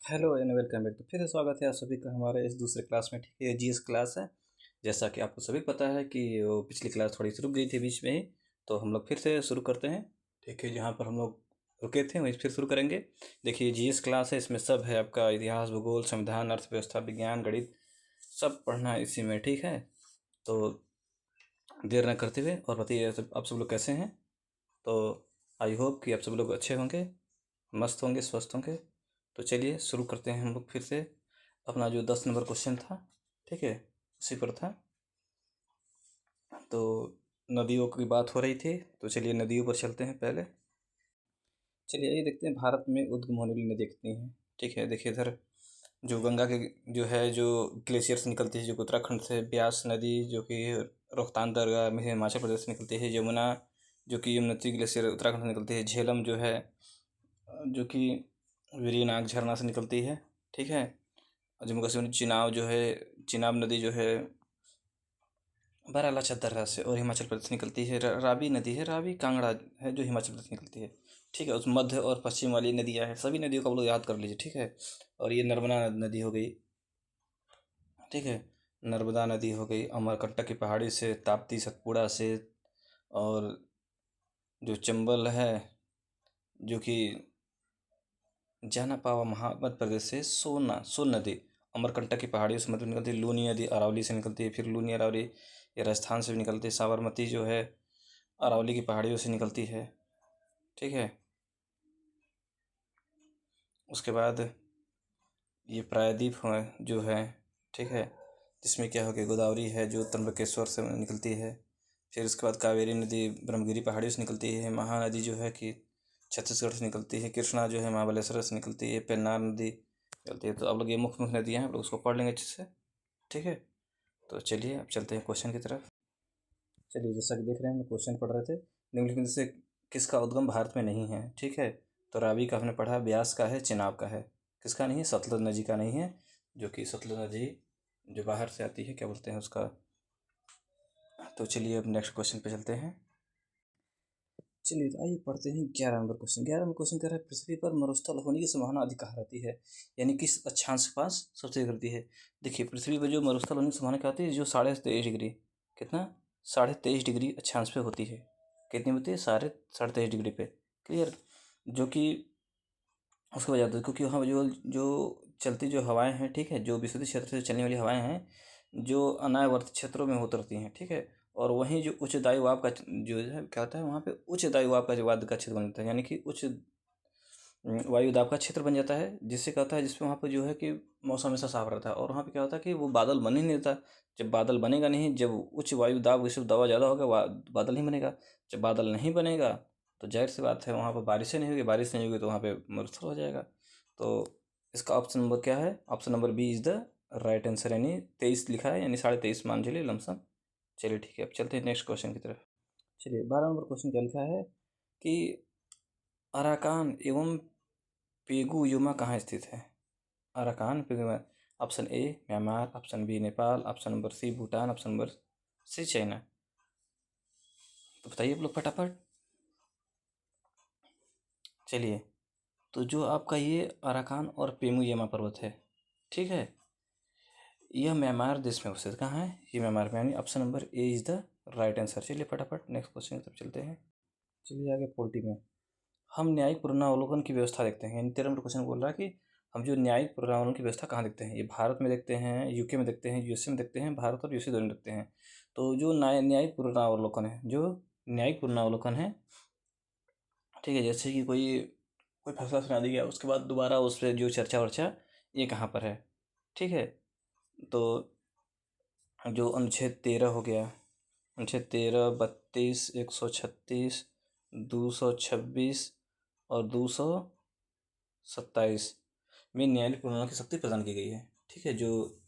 Hello and welcome back. तो फिर से स्वागत है आप सभी का हमारे इस दूसरे क्लास में। ठीक है, जीएस क्लास है। जैसा कि आपको सभी पता है कि वो पिछली क्लास थोड़ी सी रुक गई थी बीच में ही, तो हम लोग फिर से शुरू करते हैं। ठीक है, जहाँ पर हम लोग रुके थे वहीं फिर शुरू करेंगे। देखिए, जीएस क्लास है, इसमें सब है आपका इतिहास, भूगोल, संविधान, अर्थव्यवस्था, विज्ञान, गणित, सब पढ़ना है इसी में। ठीक है, तो देर न करते हुए और बताइए आप सब लोग कैसे हैं। तो आई होप कि आप सब लोग अच्छे होंगे, मस्त होंगे, स्वस्थ होंगे। तो चलिए शुरू करते हैं हम लोग फिर से। अपना जो 10 नंबर क्वेश्चन था, ठीक है, उसी पर था। तो नदियों की बात हो रही थी, तो चलिए नदियों पर चलते हैं पहले। चलिए ये देखते हैं भारत में उद्गम होने वाली नदी कितनी है। ठीक है, देखिए इधर जो गंगा के जो है, जो ग्लेशियर से निकलती है, जो कि उत्तराखंड से, ब्यास नदी जो कि रोहतांग दर्रा में हिमाचल प्रदेश से निकलती है, यमुना जो कि यमुनोत्री ग्लेशियर उत्तराखंड से निकलती है, झेलम जो है जो कि वेरीनाग झरना से निकलती है। ठीक है, और जम्मू कश्मीर में चिनाब जो है, चिनाब नदी जो है बारालाचा दर्रा से और हिमाचल प्रदेश निकलती है। रावी नदी है, रावी कांगड़ा है जो हिमाचल प्रदेश निकलती है। ठीक है, उस मध्य और पश्चिम वाली नदियाँ हैं, सभी नदियों का आप लोग याद कर लीजिए। ठीक है, और ये नर्मदा नदी हो गई। ठीक है, नर्मदा नदी हो गई अमरकंटक की पहाड़ी से, ताप्ती सतपुड़ा से, और जो चंबल है जो कि जाना पावा मध्य प्रदेश से, सोन नदी अमरकंटक की पहाड़ियों से मतलब निकलती है। लूनी नदी अरावली से निकलती है, फिर लूनी अरावली ये राजस्थान से भी निकलती है। साबरमती जो है अरावली की पहाड़ियों से निकलती है। ठीक है, उसके बाद ये प्रायद्वीप जो है, ठीक है, जिसमें क्या हो गया, गोदावरी है जो त्र्यंबकेश्वर से निकलती है। फिर उसके बाद कावेरी नदी ब्रह्मगिरी पहाड़ियों से निकलती है। महानदी जो है कि छत्तीसगढ़ से निकलती है। कृष्णा जो है महाबलेश्वर से निकलती है। पेन्नार नदी निकलती है। तो आप लोग ये मुख्य मुख्य नदियाँ हैं, आप लोग उसको पढ़ लेंगे अच्छे से। ठीक है, तो चलिए अब चलते हैं क्वेश्चन की तरफ। चलिए, जैसा कि देख रहे हैं हम क्वेश्चन पढ़ रहे थे, निम्नलिखित में से किसका उद्गम भारत में नहीं है। ठीक है, तो रावी का हमने पढ़ा, ब्यास का है, चिनाब का है। किसका नहीं है? सतलुज नदी का नहीं है, जो कि सतलुज नदी जो बाहर से आती है, क्या बोलते हैं उसका। तो चलिए अब नेक्स्ट क्वेश्चन पे चलते हैं। चलिए तो आइए पढ़ते हैं 11 नंबर क्वेश्चन। 11 नंबर क्वेश्चन कह रहा है, पृथ्वी पर मरुस्थल होने की संभावना अधिक कहाँ रहती है, यानी किस अक्षांश के पास सबसे अधिक रहती है। देखिए, पृथ्वी पर जो मरुस्थल होने की संभावना क्या होती है, जो 23.5 डिग्री, कितना, 23.5 डिग्री अक्षांश पे होती है। कितनी होती है? 23.5 डिग्री पे। क्लियर, जो कि उसकी वजह होती है क्योंकि वहाँ जो जो चलती जो हवाएं हैं, ठीक है, जो विस्तृत क्षेत्र से चलने वाली हवाएं हैं जो अनावर्त क्षेत्रों में उतरती हैं। ठीक है, और वहीं जो उच्च दायु का जो है क्या होता है, वहाँ पे उच्च दायु का जो वाद का क्षेत्र बन जाता है, यानी कि उच्च वायु दाब का क्षेत्र बन जाता है। जिससे क्या होता है, जिसमें वहाँ पे जो है कि मौसम हमेशा साफ रहता है, और वहाँ पे क्या होता है कि वो बादल बन ही नहीं देता। जब बादल बनेगा नहीं, जब उच्च वायु दाब विश्व दबाव ज़्यादा होगा, बादल नहीं बनेगा। जब बादल नहीं बनेगा तो जाहिर सी बात है वहाँ पर बारिशें नहीं होगी, बारिश नहीं होगी तो वहाँ पे मरुस्थल हो जाएगा। तो इसका ऑप्शन नंबर क्या है? Option number B is the right answer, यानी 23 लिखा है, यानी 23.5 मान चलिए लमसम। चलिए ठीक है, अब चलते हैं नेक्स्ट क्वेश्चन की तरफ। चलिए 12 नंबर क्वेश्चन क्या लिखा है कि अराकान एवं पेगुयुमा कहाँ स्थित है। Arakan Pegu Yoma, option A Myanmar, option B Nepal, option number C Bhutan, option number C China. तो बताइए आप लोग फटाफट। चलिए, तो जो आपका ये अराकान और पेमुयमा पर्वत है, ठीक है, यह म्यांमार देश में अवस्थित कहाँ है? ये म्यांमार में, यानी option number A is the right answer. चलिए फटाफट नेक्स्ट क्वेश्चन की तरफ चलते हैं। चलिए आगे पोल्टी में हम न्यायिक पुनरावलोकन की व्यवस्था देखते हैं, यानी 13 नंबर क्वेश्चन बोल रहा है कि हम जो न्यायिक पुनरावलोकन की व्यवस्था कहाँ देखते हैं। ये भारत में देखते हैं, यूके में देखते हैं, यूएसए में देखते हैं, भारत और यूएसए दोनों में देखते हैं। तो जो न्यायिक पुनरावलोकन है, जो न्यायिक पुनरावलोकन है, ठीक है, जैसे कि कोई कोई फैसला सुना दिया उसके बाद दोबारा उस पर जो चर्चा वर्चा, ये कहाँ पर है। ठीक है, तो जो अनुच्छेद 13 हो गया, अनुच्छेद 13, 32, 136, 226 और 227 में न्यायालय पुनर्गठन की शक्ति प्रदान की गई है। ठीक है, जो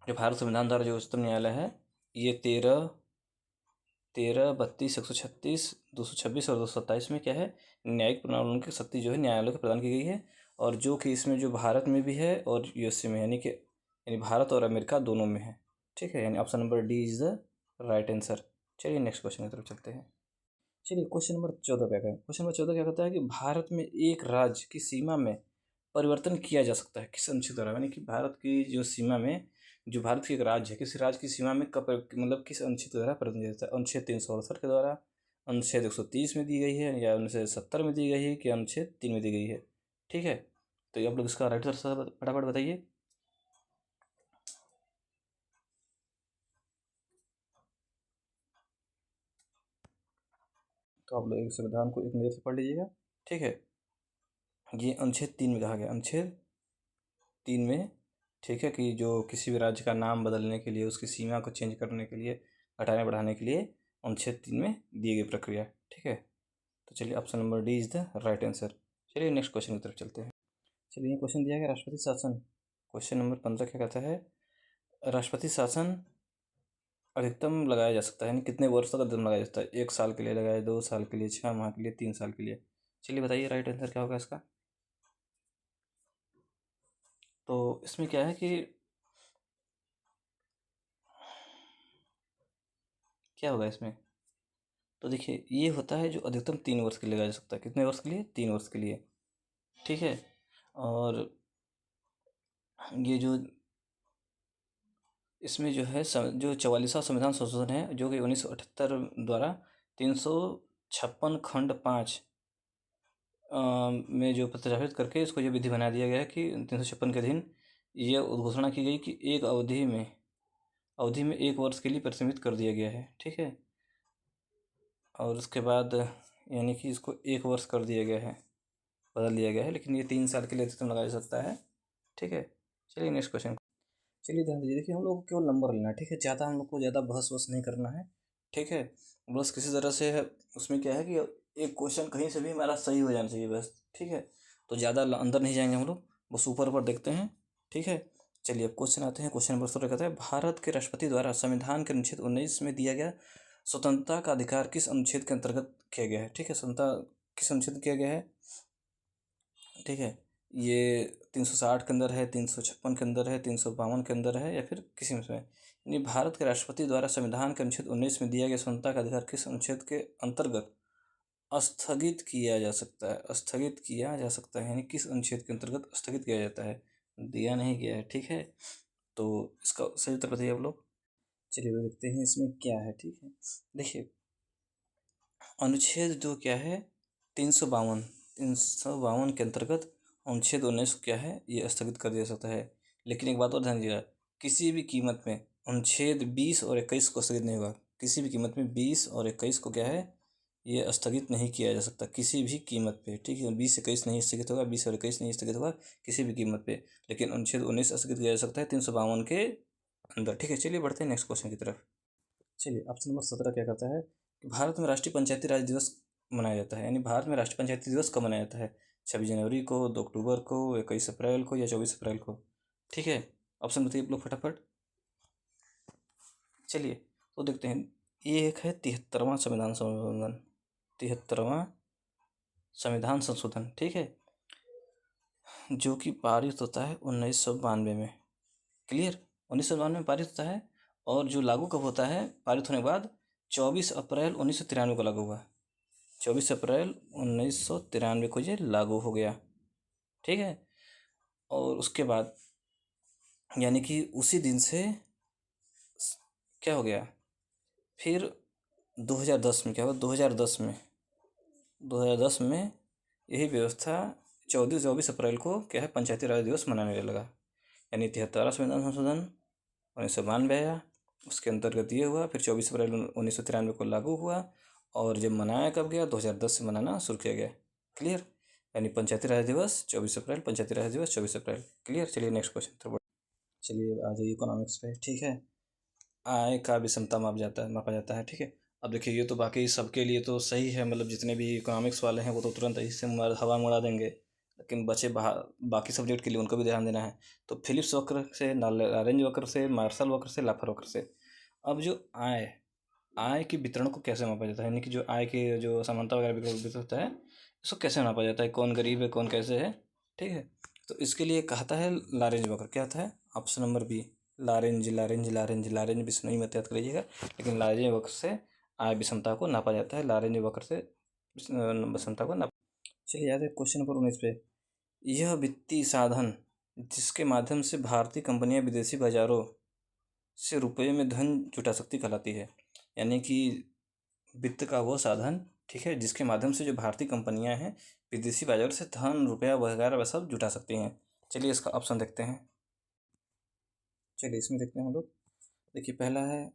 जो भारत संविधान द्वारा जो उच्चतम न्यायालय है, ये 13, 32, 136, 226 और 227 में क्या है, न्यायिक पुनर्गठन की शक्ति जो है न्यायालय को प्रदान की गई है। और जो कि इसमें जो भारत में भी है और यूएसए में, यानी भारत और अमेरिका दोनों में है। ठीक है, यानी option number D is the right answer. चलिए नेक्स्ट क्वेश्चन की तरफ चलते हैं। चलिए क्वेश्चन नंबर 14 क्या है? क्वेश्चन नंबर 14 क्या कहता है कि भारत में एक राज्य की सीमा में परिवर्तन किया जा सकता है किस अनुच्छेद द्वारा, यानी कि भारत की जो सीमा में, जो भारत की एक राज्य है, किसी राज्य की सीमा में कब मतलब किस अनुच्छेद द्वारा परिवर्तन किया जाता है? अनुच्छेद 368 के द्वारा, अनुच्छेद 130 में दी गई है, या अनुच्छेद 70 में दी गई है, कि अनुच्छेद 3 में दी गई है। ठीक है, तो ये आप लोग इसका राइट आंसर फटाफट बताइए। तो आप लोग एक संविधान को एक नज़र से पढ़ लीजिएगा। ठीक है, ये अनुच्छेद 3 में कहा गया, अनुच्छेद 3 में, ठीक है, कि जो किसी भी राज्य का नाम बदलने के लिए, उसकी सीमा को चेंज करने के लिए, घटाने बढ़ाने के लिए अनुच्छेद 3 में दी गई प्रक्रिया। ठीक है, तो चलिए option number D is the right answer. चलिए नेक्स्ट क्वेश्चन की तरफ चलते हैं। चलिए क्वेश्चन दिया गया राष्ट्रपति शासन, क्वेश्चन नंबर 15 क्या कहता है? राष्ट्रपति शासन अधिकतम लगाया जा सकता है, यानी कितने वर्ष तक अधिकतम लगाया जा सकता है? 1 साल के लिए लगाया, 2 साल के लिए, 6 माह के लिए, 3 साल के लिए। चलिए बताइए राइट आंसर क्या होगा इसका। तो इसमें क्या है कि क्या होगा इसमें, तो देखिए ये होता है जो अधिकतम 3 वर्ष के लिए लगाया जा सकता है। कितने वर्ष के लिए? 3 वर्ष के लिए। ठीक है, और ये जो इसमें जो है जो 44वां संविधान संशोधन है, जो कि 1978 द्वारा 356 खंड 5 में जो प्रस्तावित करके इसको ये विधि बना दिया गया है कि 356 के अधीन ये घोषणा की गई कि एक अवधि में 1 वर्ष के लिए परिसीमित कर दिया गया है। ठीक है, और उसके बाद यानी कि इसको 1 वर्ष कर दिया गया है, बदल दिया गया है, लेकिन ये 3 साल के लिए अधिकतम लगाया जा सकता है। ठीक है, चलिए नेक्स्ट क्वेश्चन। चलिए ध्यान दीजिए, देखिए हम लोग को केवल नंबर लेना है। ठीक है, ज़्यादा हम लोग को ज़्यादा बहस वहस नहीं करना है। ठीक है, बस किसी तरह से उसमें क्या है कि एक क्वेश्चन कहीं से भी हमारा सही हो जाना चाहिए बस। ठीक है, तो ज़्यादा अंदर नहीं जाएंगे हम लोग, बस ऊपर ऊपर देखते हैं। ठीक है, चलिए अब क्वेश्चन आते हैं। क्वेश्चन नंबर 16 कहता है, भारत के राष्ट्रपति द्वारा संविधान के अनुच्छेद 19 में दिया गया स्वतंत्रता का अधिकार किस अनुच्छेद के अंतर्गत किया गया है? ठीक है, स्वतंत्रता किस अनुच्छेद में किया गया है? ठीक है, ये 360 के अंदर है, 356 के अंदर है, 352 के अंदर है, या फिर किसी में से? यानी भारत के राष्ट्रपति द्वारा संविधान के अनुच्छेद 19 में दिया गया स्वतंत्रता का अधिकार किस अनुच्छेद के अंतर्गत स्थगित किया जा सकता है? स्थगित किया जा सकता है, यानी किस अनुच्छेद के अंतर्गत स्थगित किया जाता है? दिया नहीं गया है। ठीक है, तो इसका सही उत्तर बताइए आप लोग। चलिए तो देखते हैं इसमें क्या है। ठीक है, देखिए अनुच्छेद जो क्या है 352 के अंतर्गत अनुच्छेद 19 क्या है, ये स्थगित कर दिया सकता है। लेकिन एक बात और ध्यान दीजिएगा, किसी भी कीमत में अनुच्छेद 20 और 21 को स्थगित नहीं होगा। किसी भी कीमत में 20 और 21 को क्या है, ये स्थगित नहीं किया जा सकता किसी भी कीमत पे। ठीक है, 20-21 नहीं स्थगित होगा, 20 और 21 नहीं स्थगित होगा किसी भी कीमत पे, लेकिन अनुच्छेद 19 स्थगित किया जा सकता है 352 के अंदर। ठीक है, चलिए बढ़ते हैं नेक्स्ट क्वेश्चन की तरफ। चलिए ऑप्शन नंबर 17 क्या कहता है कि भारत में राष्ट्रीय पंचायती राज दिवस मनाया जाता है, यानी भारत में राष्ट्रीय पंचायती दिवस कब मनाया जाता है? 26 जनवरी को, 2 अक्टूबर को, 21 अप्रैल को, या 24 अप्रैल को? ठीक है, ऑप्शन बताइए आप लोग फटाफट। चलिए तो देखते हैं, ये एक है 73वां संविधान संशोधन, 73वां संविधान संशोधन। ठीक है, जो कि पारित होता है 1992 में। क्लियर, 1992 में पारित होता है, और जो लागू कब होता है पारित होने के बाद? 24 अप्रैल 1993 को लागू हुआ। 24 अप्रैल 1993 को ये लागू हो गया। ठीक है, और उसके बाद यानी कि उसी दिन से क्या हो गया, फिर 2010 में क्या हुआ, 2010 में यही व्यवस्था 24 अप्रैल को क्या है पंचायती राज दिवस मनाने लगा। यानी 73वां संविधान संशोधन 1992 आया, उसके अंतर्गत ये हुआ, फिर 24 अप्रैल 1993 को लागू हुआ, और जब मनाया कब गया, 2010 से मनाना शुरू किया गया। क्लियर, यानी पंचायती राज दिवस 24 अप्रैल, पंचायती राज दिवस 24 अप्रैल। क्लियर, चलिए नेक्स्ट क्वेश्चन। चलिए आ जाइए इकोनॉमिक्स पे। ठीक है, आय का विषमता मापा जाता है। ठीक है, अब देखिए ये तो बाकी सबके लिए तो सही है, मतलब जितने भी इकोनॉमिक्स वाले हैं वो तो तुरंत इससे हवा में उड़ा देंगे, लेकिन बचे बाकी सब्जेक्ट के लिए उनको भी ध्यान देना है। तो फिलिप्स वक्र से, लैरेंज वक्र से, मार्शल वक्र से, लाफर वक्र से। अब जो आय के वितरण को कैसे मापा जाता है, यानी कि जो आय के जो समानता वगैरह वितरण होता है, इसको कैसे नापा जाता है, कौन गरीब है कौन कैसे है? ठीक है, तो इसके लिए कहता है लैरेंज वक्र। क्या आता है? ऑप्शन नंबर बी, लारेंज विष्णु मत याद करिएगा, लेकिन लारेंज वक्र से आय विषमता को नापा जाता है, लारेंज वक्र से विषमता को नापा। चलिए याद है क्वेश्चन नंबर 19 पे, यह वित्तीय साधन जिसके माध्यम से भारतीय कंपनियां विदेशी बाजारों से रुपये में धन जुटा सकती कहलाती है। यानी कि वित्त का वो साधन, ठीक है, जिसके माध्यम से जो भारतीय कंपनियां हैं विदेशी बाजार से धन रुपया वगैरह वह सब जुटा सकती हैं। चलिए इसका ऑप्शन देखते हैं। चलिए इसमें देखते हैं हम लोग। देखिए पहला है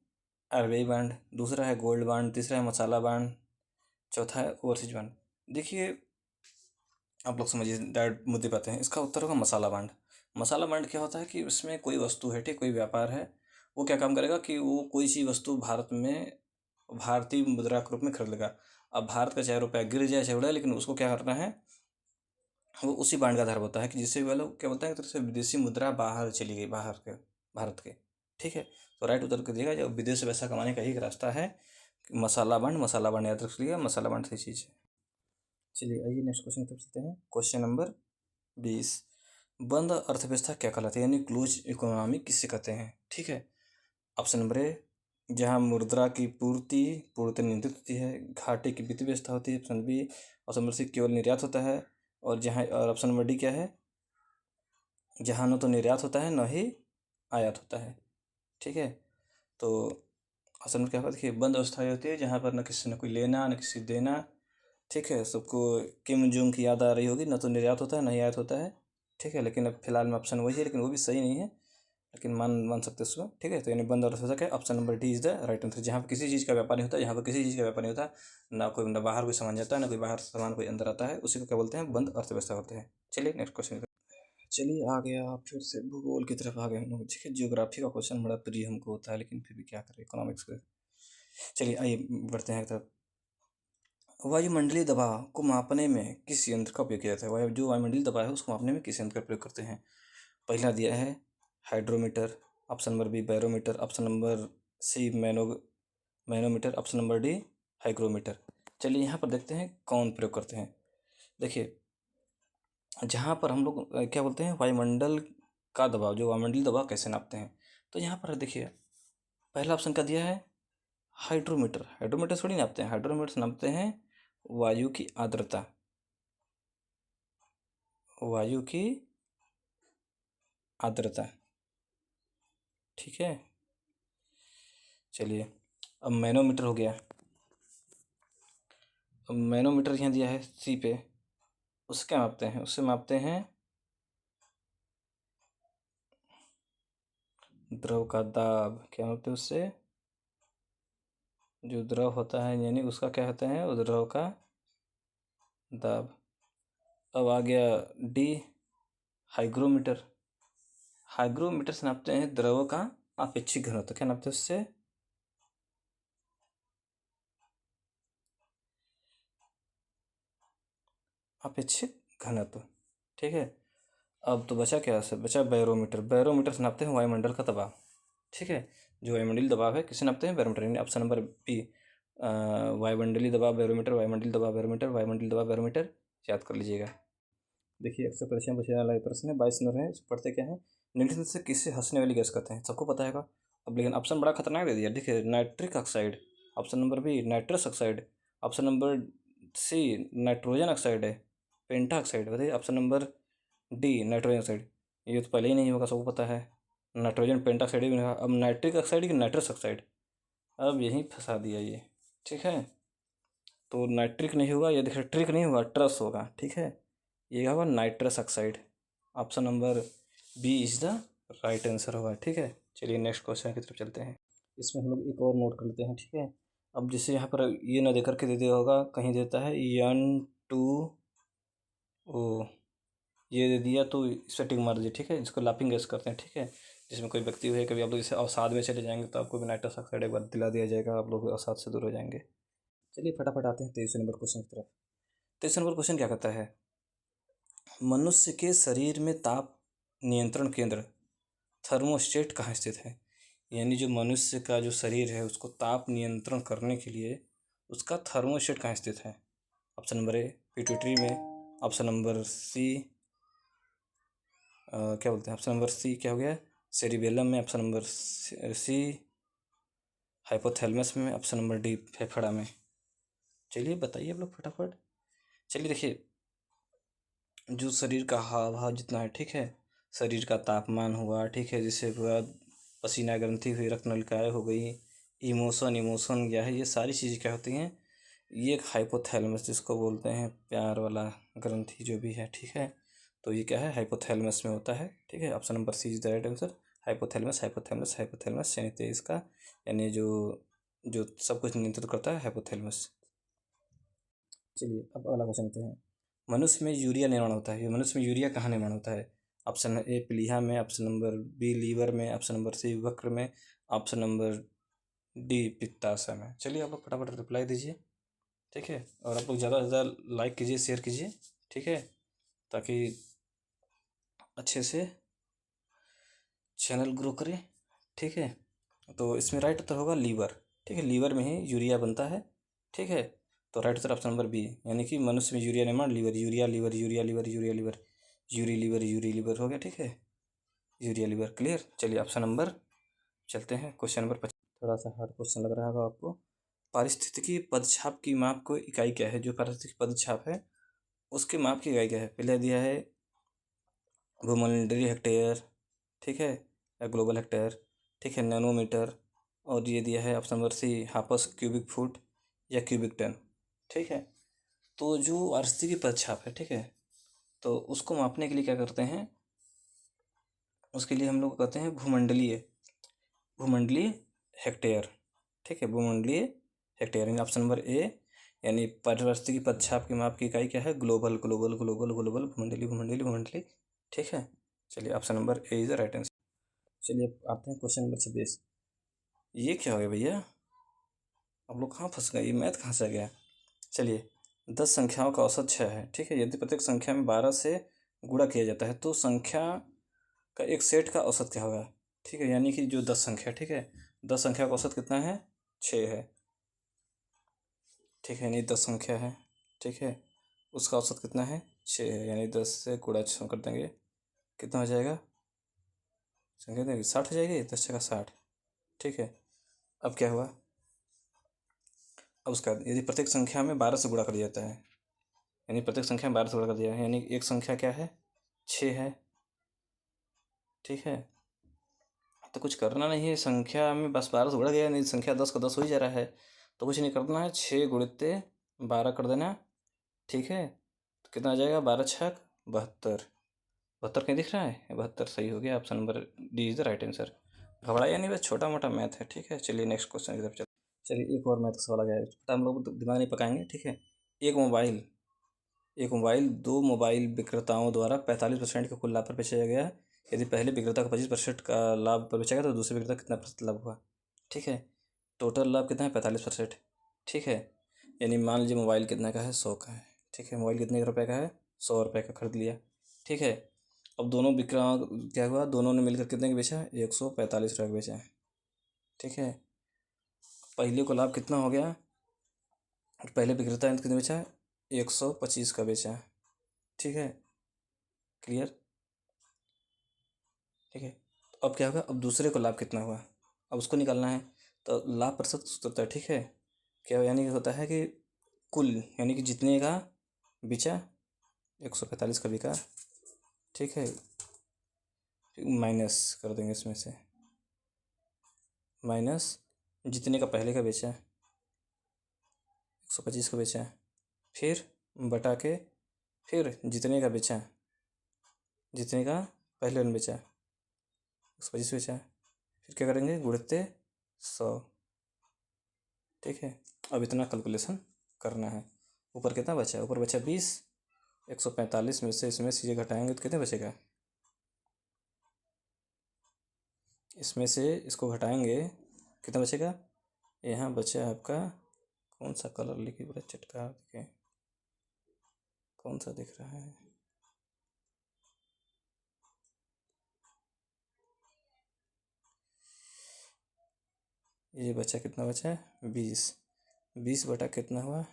आरबीआई बांड, दूसरा है गोल्ड बांड, तीसरा है मसाला बांड, चौथा है ओवरसीज बांड। देखिए आप लोग समझिए, डायरेक्ट मुद्दे पे आते हैं। इसका उत्तर होगा मसाला बांड। मसाला बांड क्या होता है कि उसमें कोई वस्तु है, ठीक, कोई व्यापार है, वो क्या काम करेगा कि वो कोई सी वस्तु भारत में भारतीय मुद्रा के रूप में खरीद लेगा। अब भारत का चाहे रुपया गिर जाए चाहे उड़े, लेकिन उसको क्या करना है, वो उसी बांड का आधार होता है कि जिससे वो लोग क्या बोलते हैं, एक तरह से विदेशी मुद्रा बाहर चली गई, बाहर के भारत के, ठीक है। तो राइट उत्तर कर दिएगा, जब विदेश से पैसा कमाने का एक रास्ता है मसाला बांड। मसाला बांड याद रख लिया, मसाला बांड सही चीज़ है। चलिए आइए नेक्स्ट क्वेश्चन की तरफ चलते हैं। क्वेश्चन नंबर 20, बंद अर्थव्यवस्था क्या कहलाती है, यानी क्लोज इकोनॉमी किससे कहते हैं, ठीक है। ऑप्शन नंबर ए, जहाँ मुद्रा की पूर्ति नियंत्रित होती है, घाटे की वित्तीय व्यवस्था होती है। Option B, option number C, केवल निर्यात होता है। और ऑप्शन नंबर डी क्या है, जहाँ न तो निर्यात होता है न ही आयात होता है, ठीक है। तो ऑप्शन नंबर क्या होगा, देखिए बंद अवस्था ये होती है जहाँ पर न किसी न कोई लेना न किसी देना, ठीक है। सबको किम जोंग की याद आ रही होगी, न तो निर्यात होता है न ही आयात होता है, ठीक है। लेकिन अब फिलहाल में ऑप्शन वही है, लेकिन वो भी सही नहीं है, लेकिन मान मान सकते हैं उसको, ठीक है। तो यानी बंद अर्थव्यवस्था है, option number D is the right answer. जहाँ पर किसी चीज़ का व्यापार नहीं होता, जहाँ पर किसी चीज़ का व्यापार नहीं होता, ना कोई न बाहर कोई सामान जाता है, ना कोई बाहर सामान कोई अंदर आता है, उसी को क्या बोलते हैं, बंद अर्थव्यवस्था होते हैं। चलिए नेक्स्ट क्वेश्चन। चलिए आ गया फिर से भूगोल की तरफ आ गए हम लोग, ठीक है। जियोग्राफी का क्वेश्चन बड़ा प्रिय हमको होता है, लेकिन फिर भी क्या करें, इकोनॉमिक्स का। चलिए आइए बढ़ते हैं तरफ। वायुमंडलीय दबाव को मापने में किस यंत्र का उपयोग किया जाता है, जो वायुमंडलीय दबाव है उसको मापने में किस यंत्र का प्रयोग करते हैं। पहला दिया है hydrometer, option number B barometer, option number C manometer, option number D hygrometer. चलिए यहाँ पर देखते हैं कौन प्रयोग करते हैं। देखिए जहाँ पर हम लोग क्या बोलते हैं, वायुमंडल का दबाव, जो वायुमंडलीय दबाव कैसे नापते हैं, तो यहाँ पर देखिए पहला ऑप्शन का दिया है हाइड्रोमीटर। हाइड्रोमीटर थोड़ी नापते हैं, हाइड्रोमीटर नापते हैं वायु की आर्द्रता, वायु की आर्द्रता, ठीक है। चलिए अब मैनोमीटर हो गया। अब मैनोमीटर यहाँ दिया है सी पे, उससे क्या मापते हैं, उससे मापते हैं द्रव का दाब। क्या मापते हैं उससे, जो द्रव होता है यानी उसका क्या होता है, उस द्रव का दाब। अब आ गया डी हाइग्रोमीटर। हाइग्रोमीटर से नापते हैं द्रव का अपेक्षिक घनत्व। क्या नापते हैं उससे, अपेक्षित घनत्व, ठीक है। अब तो बचा क्या, से बचा बैरोमीटर। बैरोमीटर से नापते हैं वायुमंडल का दबाव, ठीक है। जो वायुमंडलीय दबाव है किसे नापते हैं, बैरोमीटर, यानी ऑप्शन नंबर बी वायुमंडलीय दबाव बैरोमीटर, वायुमंडलीय दबाव बैरोमीटर, वायुमंडलीय दबाव बैरोमीटर, याद कर लीजिएगा। देखिए अक्सर परीक्षा में पूछने वाला ये प्रश्न है, 22 नंबर है, पढ़ते क्या है, निम्नलिखित से किससे हंसने वाली गैस कहते हैं, सबको पता है। अब लेकिन ऑप्शन बड़ा खतरनाक दे दिया, देखिए nitric oxide, option number B nitrous oxide, option number C nitrogen oxide है, पेंटा ऑक्साइड, बताइए option number D nitrogen oxide. ये तो पहले ही नहीं होगा, सबको पता है, नाइट्रोजन पेंटा ऑक्साइड ही नहीं होगा। अब नाइट्रिक ऑक्साइड कि नाइट्रस ऑक्साइड, अब यहीं फंसा दिया ये, ठीक है। तो नाइट्रिक नहीं होगा, ये देखिए ट्रिक नहीं होगा, ट्रस होगा, ठीक है। ये होगा nitrous oxide, option number B is the right answer होगा, ठीक है। चलिए नेक्स्ट क्वेश्चन की तरफ चलते हैं। इसमें हम लोग एक और नोट कर लेते हैं, ठीक है। अब जैसे यहाँ पर ये ना दे करके दे दिया होगा, कहीं देता है N2O, ये दे दिया तो इस पर टिक मार दीजिए, ठीक है। इसको लाफिंग गैस करते हैं, ठीक है। जिसमें कोई व्यक्ति हुए, कभी आप लोग जैसे अवसाद में चले जाएंगे तो आपको भी नाइट्रस ऑक्साइड एक बार दिला दिया जाएगा, आप लोग अवसाद से दूर हो जाएंगे। चलिए फटाफट आते हैं 23 नंबर क्वेश्चन की तरफ। 23 नंबर क्वेश्चन क्या कहता है, मनुष्य के शरीर में ताप नियंत्रण केंद्र थर्मोस्टेट कहाँ स्थित है, यानी जो मनुष्य का जो शरीर है उसको ताप नियंत्रण करने के लिए उसका थर्मोस्टेट कहाँ स्थित है। ऑप्शन नंबर ए पिट्यूटरी में, ऑप्शन नंबर सी क्या बोलते हैं, ऑप्शन नंबर सी क्या हो गया सेरिबेलम में, ऑप्शन नंबर सी हाइपोथैलेमस में, ऑप्शन नंबर डी फेफड़ा में। चलिए बताइए आप लोग फटाफट। चलिए देखिए जो शरीर का हाव भाव जितना है, ठीक है, शरीर का तापमान हुआ, ठीक है, जिससे पूरा पसीना ग्रंथि हुई, रक्त नलिकाएँ हो गई, इमोशन इमोशन क्या है, ये सारी चीज़ें क्या होती हैं, ये एक हाइपोथैलेमस जिसको बोलते हैं प्यार वाला ग्रंथि जो भी है, ठीक है। तो ये क्या है, हाइपोथैलेमस में होता है, ठीक है। Option number C is the right answer. Hypothalamus hypothalamus hypothalamus यानी तेज का, यानी जो जो सब कुछ नियंत्रित करता है, हाइपोथैलेमस। चलिए अब अगला क्वेश्चन लेते हैं। मनुष्य में यूरिया निर्माण होता है, ये मनुष्य में यूरिया कहाँ निर्माण होता है? ऑप्शन ए प्लीहा में, ऑप्शन नंबर बी लीवर में, ऑप्शन नंबर सी वक्र में, ऑप्शन नंबर डी पित्ताशय में। चलिए आप लोग फटाफट रिप्लाई दीजिए, ठीक है। और आप लोग ज़्यादा से ज़्यादा लाइक कीजिए, शेयर कीजिए, ठीक है, ताकि अच्छे से चैनल ग्रो करे, ठीक है। तो इसमें राइट उत्तर होगा लीवर, ठीक है, लीवर में ही यूरिया बनता है, ठीक है। तो राइट उत्तर ऑप्शन नंबर बी, यानी कि मनुष्य में यूरिया निर्माण liver, urea liver urea liver urea liver urea liver हो गया, ठीक है, यूरिया लीवर। क्लियर। चलिए ऑप्शन नंबर चलते हैं, क्वेश्चन नंबर 25। थोड़ा सा हार्ड क्वेश्चन लग रहा होगा आपको। पारिस्थितिकी पदछाप की माप को इकाई क्या है? जो पारिस्थितिकी पदछाप है उसके माप की इकाई क्या है? पहले दिया है भूमंडलीय हेक्टेयर, ठीक है, या ग्लोबल हेक्टेयर, ठीक है, नैनोमीटर, और ये दिया है ऑप्शन नंबर सी हापस क्यूबिक फुट या क्यूबिक टन, ठीक है। तो जो पारिस्थितिकी पदछाप है, ठीक है, तो उसको मापने के लिए क्या करते हैं, उसके लिए हम लोग कहते हैं भूमंडलीय भूमंडलीय हेक्टेयर, ठीक है, भूमंडलीय हेक्टेयर, यानी ऑप्शन नंबर ए, यानी पारिस्थितिकी पदछाप की माप की इकाई क्या है? ग्लोबल ग्लोबल ग्लोबल ग्लोबल भूमंडलीय भूमंडलीय भूमंडलीय, ठीक है। चलिए option number A is the right answer. चलिए अब आते हैं क्वेश्चन नंबर 26। ये क्या हो गया भैया, आप लोग कहाँ फंस गए, ये मैथ कहाँ से आ गया? चलिए 10 संख्याओं का औसत 6 है, ठीक है। यदि प्रत्येक संख्या में 12 से गुणा किया जाता है तो संख्या का एक सेट का औसत क्या होगा? ठीक है, यानी कि जो 10 संख्या, ठीक है, 10 संख्या का औसत कितना है? 6 है, ठीक है, यानी 10 संख्या है, ठीक है, उसका औसत कितना है? 6 है, यानी 10 से गुणा 6 कर देंगे, कितना हो जाएगा? संख्या देंगे 60 हो जाएगी, 10 का 60, ठीक है। अब क्या हुआ, अब उसका यदि प्रत्येक संख्या में 12 से गुणा कर दिया जाता है, यानी प्रत्येक संख्या में 12 से गुणा कर दिया है, यानी एक संख्या क्या है? 6 है, ठीक है। तो कुछ करना नहीं है, संख्या में बस 12 से गुणा गया, नहीं संख्या 10 का 10 हो ही जा रहा है, तो कुछ नहीं करना है, 6 गुणित 12 कर देना, ठीक है। तो कितना आ जाएगा? 12 छक 72, 72 कहीं दिख रहा है? 72 सही हो गया, option number D is the right answer. घबराइए नहीं, बस छोटा मोटा मैथ है, ठीक है। चलिए नेक्स्ट क्वेश्चन की तरफ चलते। चलिए एक और मैथ का सवाल आ गया है, पता हम लोग दिमाग नहीं पकाएंगे, ठीक है। एक मोबाइल एक मोबाइल दो मोबाइल विक्रेताओं द्वारा 45% के कुल लाभ पर बेचा गया है। यदि पहले विक्रेता को 25% का लाभ पर बेचा गया तो दूसरे विक्रेता कितना प्रतिशत लाभ हुआ? ठीक है, टोटल लाभ कितना है? 45%, ठीक है। यानी मान लीजिए मोबाइल कितना का है? 100 का है, ठीक है। मोबाइल कितने रुपए का है? 100 रुपये का खरीद लिया, ठीक है। अब दोनों विक्रेता क्या हुआ, दोनों ने मिलकर कितने का बेचा? 145 रुपये का बेचा, ठीक है। पहले को लाभ कितना हो गया? पहले विक्रेता ने कितने बेचा? 125 का बेचा, ठीक है। क्लियर, ठीक है। तो अब क्या होगा, अब दूसरे को लाभ कितना हुआ, अब उसको निकालना है। तो लाभ प्रतिशत सूत्र होता है, ठीक है। क्या यानी कि होता है कि कुल, यानी कि जितने का बिचा 145 का बिका, ठीक है, माइनस कर देंगे इसमें से, माइनस जितने का पहले का बेचा 125 का बेचा, फिर बटा के, फिर जितने का बेचा, जितने का पहले ने बेचा 125 बेचा, फिर क्या करेंगे? गुणित 100, ठीक है। अब इतना कैलकुलेशन करना है। ऊपर कितना बचा? ऊपर बचा 20, 145 में से इसमें चीज़ें घटाएंगे तो कितने बचेगा? इसमें से इसको घटाएंगे, कितना बचेगा? यहाँ बचा आपका, कौन सा कलर लिखिए, बड़ा चटका देखें, कौन सा दिख रहा है? ये बचा, कितना बचा है? 20, 20 बटा कितना हुआ?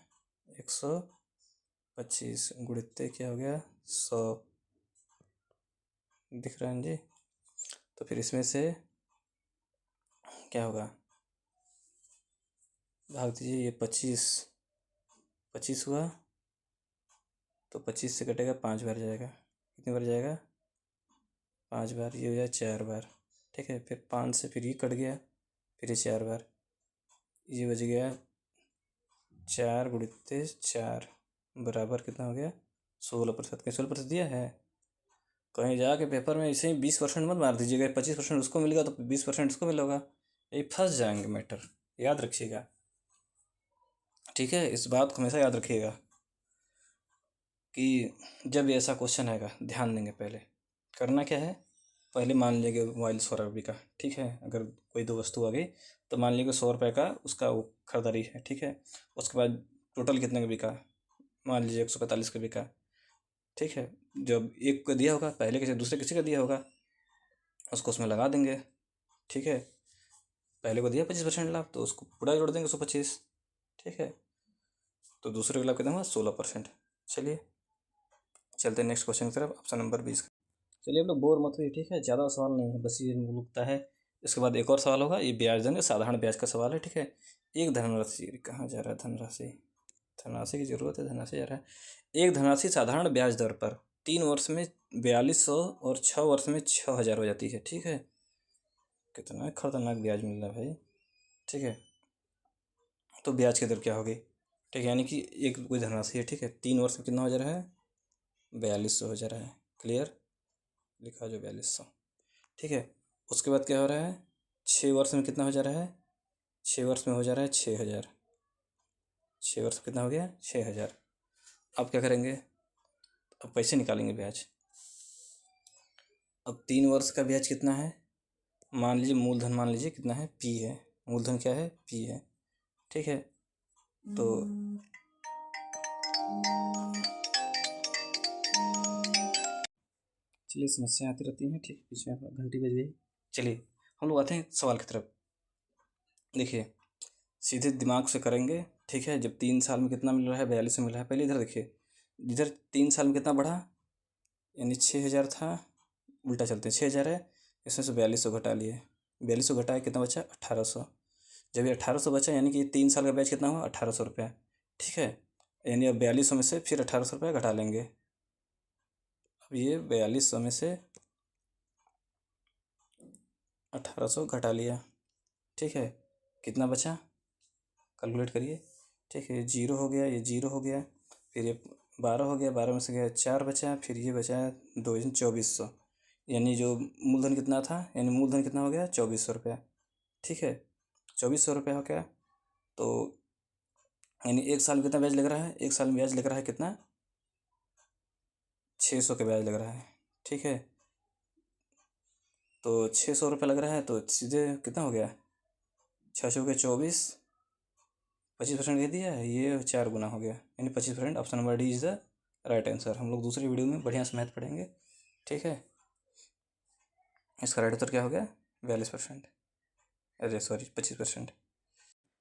125 गुणित क्या हो गया? 100, दिख रहा है जी। तो फिर इसमें से क्या होगा? भाग दीजिए, ये 25 25 हुआ, तो 25 से कटेगा 5 बार जाएगा, कितनी बार जाएगा 5 बार, ये हो जाए 4 बार। ठीक है, फिर 5 से फिर ये कट गया, फिर ये 4 बार, ये बच गया 4 गुणित 4 बराबर कितना हो गया 16%। क्या 16% दिया है? कहीं जाके पेपर में इसे ही 20% मत मार दीजिएगा, 25% उसको मिलेगा तो 20% इसको मिलेगा, ये फंस जाएंगे मैटर, याद रखिएगा। ठीक है, इस बात को हमेशा याद रखिएगा कि जब ये ऐसा क्वेश्चन आएगा ध्यान देंगे। पहले करना क्या है, पहले मान लीजिए मोबाइल 100 रुपये का, ठीक है, अगर कोई दो वस्तु आ गई तो मान लीजिए 100 रुपये का उसका वो खरीदारी है, ठीक है। उसके बाद टोटल कितने का बिका, मान लीजिए 145 का बिका, ठीक है। जब एक को दिया होगा पहले किसी दूसरे किसी का दिया होगा, उसको उसमें लगा देंगे, ठीक है। पहले को दिया 25% लाभ तो उसको पूरा जोड़ देंगे 125, ठीक है। तो दूसरे का लाभ कितना हुआ 16%। चलिए चलते हैं नेक्स्ट क्वेश्चन की तरफ, ऑप्शन नंबर 20। चलिए आप लोग बोर मत होइए, ठीक है, ज़्यादा सवाल नहीं है, बस ये मुल्कता है। इसके बाद एक और सवाल होगा, ये ब्याज दर साधारण ब्याज का सवाल है, ठीक है। एक धनराशि, कहाँ जा रहा है धनराशि, धनराशि की जरूरत है, धनराशि जा रहा है। एक धनराशि साधारण ब्याज दर पर 3 वर्ष में 4200 और 6 वर्ष में 6000 हो जाती है, ठीक है। कितना खतरनाक ब्याज मिल रहा है भाई, ठीक है। तो ब्याज की दर क्या होगी, ठीक है, यानी कि एक कोई धनराशि है, ठीक है, 3 वर्ष में कितना हो जा रहा है 4200 हो जा रहा है, क्लियर, लिखा जो 4200, ठीक है। उसके बाद क्या हो रहा है 6 वर्ष में कितना हो जा रहा है, 6 वर्ष में हो जा रहा है 6000, 6 वर्ष में कितना हो गया 6000। अब क्या करेंगे, अब पैसे निकालेंगे ब्याज। अब 3 वर्ष का ब्याज कितना है, मान लीजिए मूलधन मान लीजिए कितना है पी है, मूलधन क्या है पी है, ठीक है। तो चलिए समस्या आती रहती है, ठीक, बीच में घंटी बज गई। चलिए हम लोग आते हैं सवाल की तरफ। देखिए सीधे दिमाग से करेंगे, ठीक है। जब 3 साल में कितना मिल रहा है 42 मिल रहा है, पहले इधर देखिए, इधर 3 साल में कितना बढ़ा, यानी 6000 था, उल्टा चलते हैं 6000 है, इसमें से 4200 घटा लिए, 4200 घटाया कितना बचा 1800। जब ये 1800 बचा यानी कि 3 साल का ब्याज कितना हुआ 1800 रुपया, ठीक है। यानी अब 4200 में से फिर 1800 रुपया घटा लेंगे। अब ये 4200 में से 1800 घटा लिया, ठीक है, कितना बचा कैलकुलेट करिए, ठीक है। ये 0 हो गया, ये 0 हो गया, फिर ये 12 हो गया, 12 में से गया 4 बचा, फिर ये बचा 2 2400, यानी जो मूलधन कितना था, यानी मूलधन कितना हो गया 2400 रुपया, ठीक है। 2400 रुपया हो गया, तो यानी एक साल में कितना ब्याज लग रहा है, एक साल में ब्याज लग रहा है कितना 600 का ब्याज लग रहा है, ठीक है। तो 600 रुपये लग रहा है, तो सीधे कितना हो गया 600 के 24, 25% दे दिया है, ये 4 गुना हो गया, यानी 25%। Option number D is the right answer. हम लोग दूसरी वीडियो में बढ़िया से मैथ पढ़ेंगे, ठीक है। इसका राइट उत्तर क्या हो गया 42%, अरे सॉरी 25%।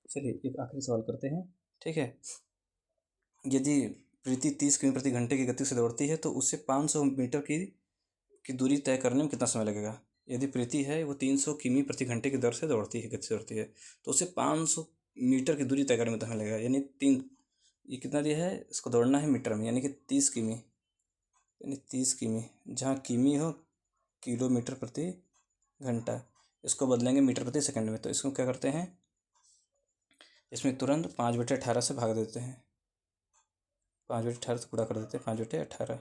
चलिए एक आखिरी सवाल करते हैं, ठीक है। यदि प्रीति 30 किमी प्रति घंटे की गति से दौड़ती है तो उससे 500 मीटर की दूरी तय करने में कितना समय लगेगा। यदि प्रीति है वो 300 किमी प्रति घंटे की दर से दौड़ती है, गति से दौड़ती है, तो उससे 500 मीटर की दूरी तय करने में कितना समय लगेगा, यानी ये कितना दिया है, इसको दौड़ना है मीटर में, यानी कि 30 किमी, यानी 30 किमी, जहाँ किमी हो किलोमीटर प्रति घंटा, इसको बदलेंगे मीटर प्रति सेकंड में। तो इसको क्या करते हैं, इसमें तुरंत 5/18 से भाग देते हैं, 5/18 से गुणा कर देते हैं, 5/18,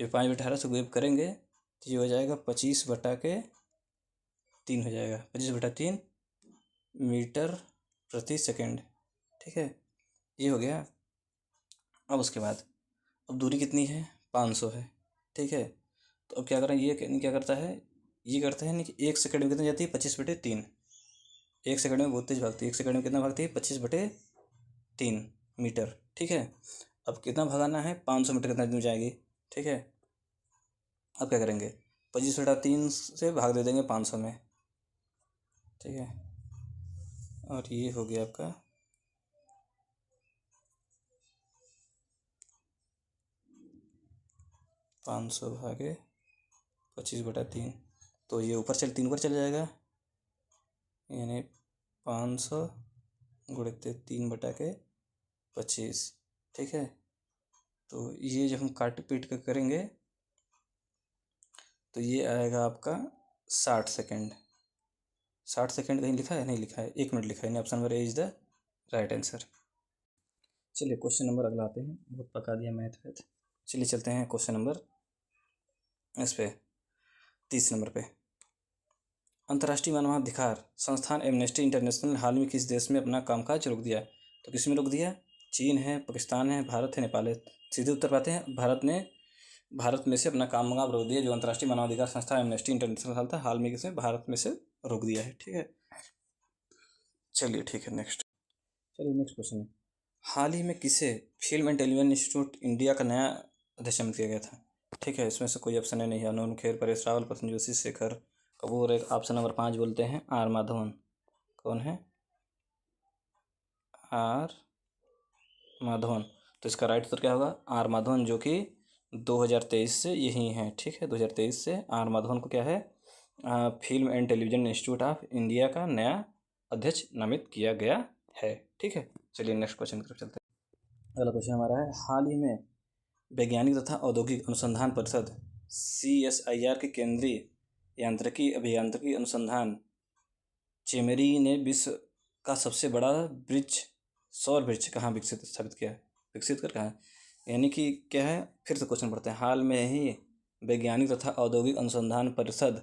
जब 5/18 से गुणा करेंगे तो ये हो जाएगा 25/3 हो जाएगा, 25/3 मीटर प्रति सेकंड, ठीक है, ये हो गया। अब उसके बाद अब दूरी कितनी है 500 है, ठीक है। तो अब क्या करें, ये क्या करता है, ये करता है नहीं कि 1 सेकंड में कितनी जाती है 25/3, 1 सेकंड में बहुत तेज भागती है, 1 सेकंड में कितना भागती है 25/3 मीटर, ठीक है। अब कितना भगाना है 500 मीटर कितना दूर जाएगी, ठीक है। अब क्या करेंगे 25/3 से भाग दे देंगे 500 में, ठीक है। और ये हो गया आपका 500 भागे 25/3, तो ये ऊपर 3 ऊपर चल जाएगा, यानी 500 गुणित 3/25, ठीक है। तो ये जब हम काट पीट कर करेंगे तो ये आएगा आपका 60 सेकेंड। 60 सेकेंड कहीं लिखा है? नहीं लिखा है, 1 मिनट लिखा है। Option number A is the right answer. चलिए क्वेश्चन नंबर अगला आते हैं, बहुत पका दिया मैथ वैथ। चलिए चलते हैं क्वेश्चन नंबर इस पे 30 नंबर पे। अंतर्राष्ट्रीय मानवाधिकार संस्थान एमनेस्टी इंटरनेशनल हाल में किस देश में अपना कामकाज रोक दिया? तो किस में रोक दिया? चीन है, पाकिस्तान है, भारत है, नेपाल है। सीधे उत्तर पाते हैं, भारत में से अपना काम काज रोक दिया। जो अंतर्राष्ट्रीय मानवाधिकार संस्था एमनेस्टी इंटरनेशनल था, हाल में किसने भारत में से रोक दिया है। ठीक है, चलिए ठीक है नेक्स्ट। चलिए नेक्स्ट क्वेश्चन है, हाल ही में किसे film and television institute India का नया अध्यक्ष नियुक्त किया गया था? ठीक है, इसमें से कोई ऑप्शन है नहीं है। अनून खेर, परेश रावल, प्रसन जोशी, शेखर कपूर। एक ऑप्शन नंबर 5 बोलते हैं आर माधवन। कौन है? आर माधवन। तो इसका राइट उत्तर क्या होगा? आर माधवन, जो कि 2023 से यही है। ठीक है, 2023 से आर माधवन को क्या है, film and television institute of India का नया अध्यक्ष नामित किया गया है। ठीक है, चलिए नेक्स्ट क्वेश्चन की तरफ चलते हैं। अगला क्वेश्चन हमारा है, हाल ही में वैज्ञानिक तथा औद्योगिक अनुसंधान परिषद CSIR के केंद्रीय यांत्रिकी अभियांत्रिकी अनुसंधान चेमेरी ने विश्व का सबसे बड़ा ब्रिज सौर ब्रिज कहाँ विकसित स्थापित किया है? विकसित कर कहाँ है? यानी कि क्या है, फिर से क्वेश्चन पढ़ते हैं। हाल में ही वैज्ञानिक तथा औद्योगिक अनुसंधान परिषद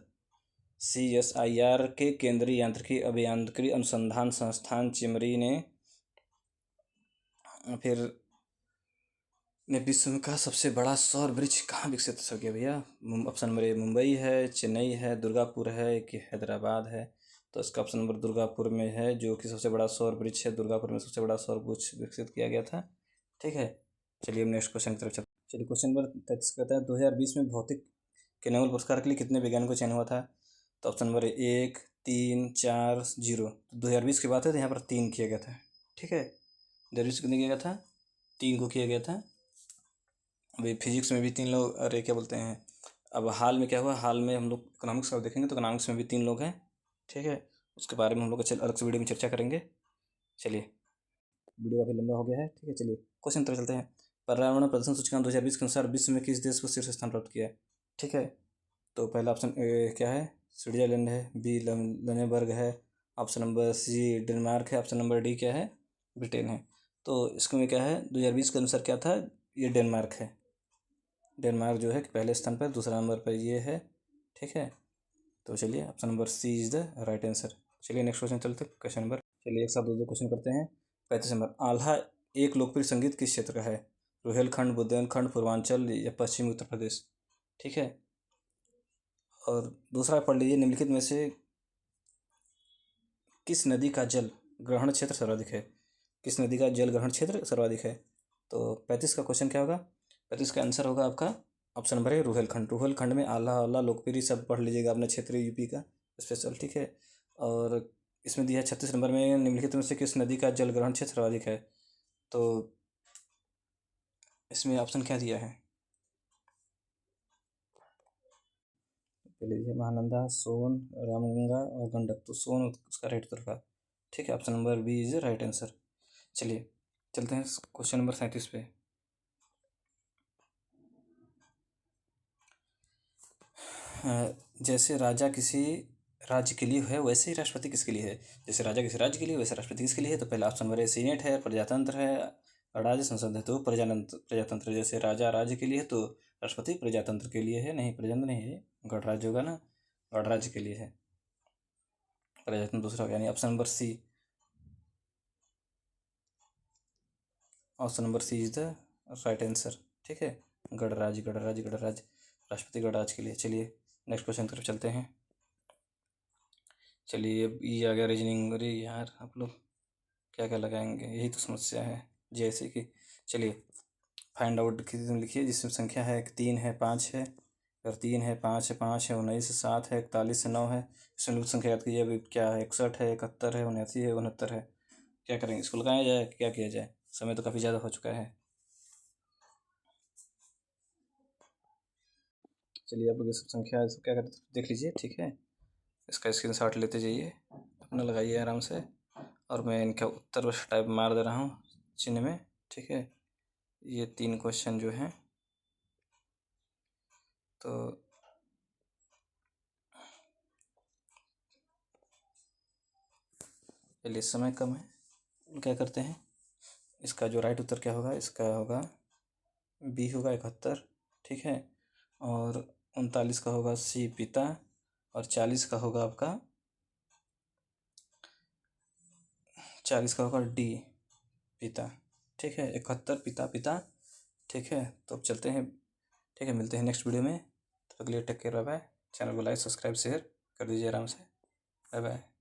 CSIR के केंद्रीय यांत्रिकी अभियांत्रिकी अनुसंधान संस्थान चिमरी ने विश्व का सबसे बड़ा सौर ब्रिज कहाँ विकसित हो गया भैया? ऑप्शन नंबर ए मुंबई है, चेन्नई है, दुर्गापुर है कि हैदराबाद है? तो इसका ऑप्शन नंबर दुर्गापुर में है, जो कि सबसे बड़ा सौर ब्रिज है। दुर्गापुर में सबसे बड़ा सौर ब्रिज विकसित किया गया था। ठीक है, चलिए हम नेक्स्ट क्वेश्चन की तरफ चलते हैं। चलिए क्वेश्चन नंबर 33 कहता है, 2020 में भौतिक के नोबेल पुरस्कार के लिए कितने वैज्ञानिकों को चयन हुआ था? तो ऑप्शन नंबर 1, 3, 4, 0। 2020 की बात है तो यहाँ पर 3 किया गया था। ठीक है, 2020 कितने किया गया था? 3 को किया गया था। अभी फिजिक्स में भी 3 लोग, अरे क्या बोलते हैं, अब हाल में क्या हुआ, हाल में हम लोग इकोनॉमिक्स का देखेंगे तो इकोनॉमिक्स में भी 3 लोग हैं। ठीक है, उसके बारे में हम लोग अलग से वीडियो में चर्चा करेंगे। चलिए, वीडियो काफ़ी लंबा हो गया है। ठीक है, चलिए क्वेश्चन तरफ चलते हैं। पर्यावरण प्रदूषण सूचकांक 2020 के अनुसार विश्व में किस देश को शीर्ष स्थान प्राप्त किया है? ठीक है, तो पहला ऑप्शन क्या है? स्विट्जरलैंड है, बी लनेबर्ग है, ऑप्शन नंबर सी डेनमार्क है, ऑप्शन नंबर डी क्या है? ब्रिटेन है। तो इसमें क्या है, 2020 के अनुसार क्या था? ये डेनमार्क है। डेनमार्क जो है कि पहले स्थान पर, दूसरा नंबर पर ये है। ठीक है, तो चलिए option number C is the right answer. चलिए नेक्स्ट क्वेश्चन चलते हैं, क्वेश्चन नंबर, चलिए एक साथ दो क्वेश्चन करते हैं। 35 नंबर, आल्हा एक लोकप्रिय संगीत किस क्षेत्र का है? रोहिलखंड, बुंदेलखंड, पूर्वांचल या पश्चिमी उत्तर प्रदेश? ठीक है, और दूसरा पढ़ लीजिए, निम्नलिखित में से किस नदी का जल ग्रहण क्षेत्र सर्वाधिक है? किस नदी का जल ग्रहण क्षेत्र सर्वाधिक है? तो 35 का क्वेश्चन क्या होगा? 35 का आंसर होगा आपका ऑप्शन नंबर है रोहिलखंड। रोहिलखंड में आल्हा आल्हा लोकप्रिय सब पढ़ लीजिएगा अपने क्षेत्रीय यूपी का स्पेशल। ठीक है, और इसमें दिया है 36 नंबर में, निम्नलिखित में से किस नदी का जल ग्रहण क्षेत्र सर्वाधिक है? तो इसमें ऑप्शन क्या दिया है? पहले दिया महानंदा, सोन, रामगंगा और गंडक। तो सोन उसका राइट उत्तर होगा। ठीक है, option number B is right answer. चलिए चलते हैं क्वेश्चन नंबर 37 पे। जैसे राजा किसी राज्य के लिए है वैसे ही राष्ट्रपति किसके लिए है? जैसे राजा किसी राज्य के लिए वैसे राष्ट्रपति किसके लिए है? तो पहला ऑप्शन नंबर है सीनेट है, प्रजातंत्र है, राज्य संसद है। तो प्रजातंत्र। जैसे राजा राज्य के लिए है तो राष्ट्रपति प्रजातंत्र के लिए है, नहीं प्रजातंत्र नहीं है, गणराज्य होगा ना, गणराज्य के लिए है प्रजातंत्र दूसरा, यानी option number C, option number C is the right answer. ठीक है, गणराज्य गणराज्य गणराज्य, राष्ट्रपति गणराज्य के लिए। चलिए नेक्स्ट क्वेश्चन की तरफ चलते हैं। चलिए अब ये आ गया रीजनिंग। अरे यार आप लोग क्या क्या लगाएंगे, यही तो समस्या है। जैसे कि चलिए फाइंड आउट की लिखिए, जिसमें संख्या है 3 है, 5 है, और 3 है, 5 है, 5 है, 19 है, 7 है, 41 है, 9 है। इसमें लोग संख्या याद कीजिए। अभी क्या है, 61 है, 71 है, 79 है, 69 है। क्या करेंगे, इसको लगाया जाए, क्या किया जाए? समय तो काफ़ी ज़्यादा हो चुका है। चलिए आप लोग ये सब संख्या इसको क्या करते देख लीजिए। ठीक है, इसका स्क्रीनशॉट लेते जाइए, अपना लगाइए आराम से, और मैं इनका उत्तर बस टाइप मार दे रहा हूँ चिन्ह में। ठीक है, ये 3 क्वेश्चन जो हैं तो चलिए समय कम है, क्या करते हैं, इसका जो राइट उत्तर क्या होगा, इसका होगा बी होगा 71, ठीक है। और 39 का होगा सी पिता, और 40 का होगा आपका 40 का होगा डी पिता, ठीक है। 71 पिता पिता, ठीक है। तो अब चलते हैं, ठीक है, मिलते हैं नेक्स्ट वीडियो में। तब तक के लिए take care, bye bye. Channel को लाइक सब्सक्राइब शेयर कर दीजिए आराम से। Bye bye.